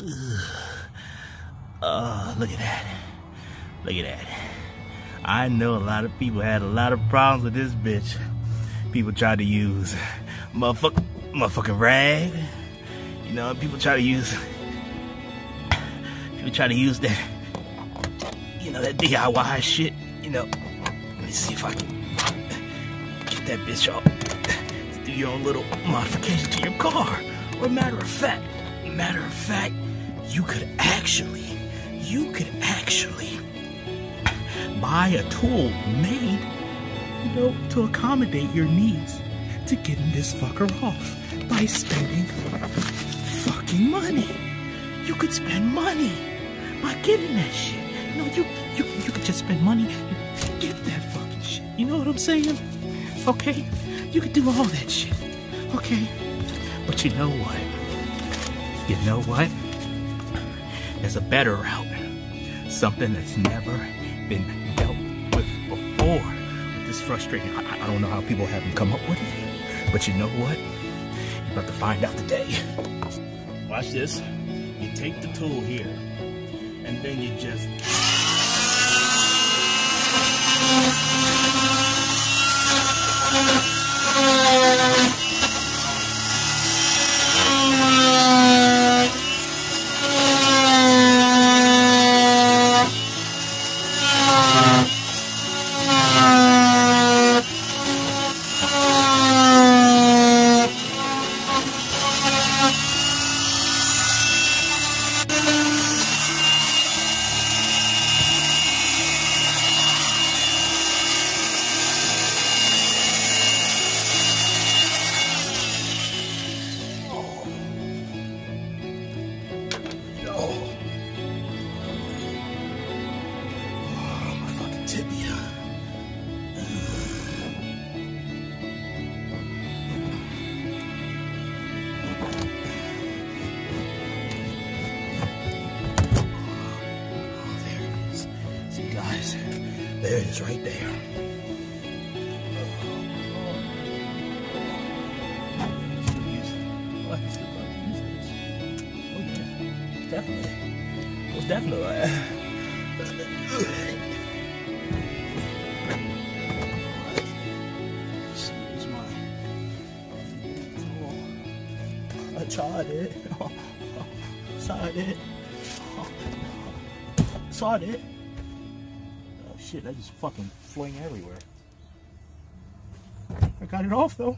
Look at that. Look at that. I know a lot of people had a lot of problems with this bitch. People try to use motherfucking rag. You know, people try to use that, you know, that DIY shit. You know, let me see if I can get that bitch off. Do your own little modification to your car. Or matter of fact, you could actually buy a tool made, you know, to accommodate your needs to getting this fucker off by spending fucking money. You could spend money by getting that shit. You know, you could just spend money and get that fucking shit. You know what I'm saying? Okay? You could do all that shit. Okay? But you know what? You know what? There's a better route. Something that's never been dealt with before. With this frustrating. I don't know how people haven't come up with it. But you know what? You're about to find out today. Watch this. You take the tool here. And then you just... tibia. Oh, there it is. See, guys, there it is right there. Definitely. Most definitely. Excuse my tool. I tried it. Saw it. Oh shit, that just fucking fling everywhere. I got it off though.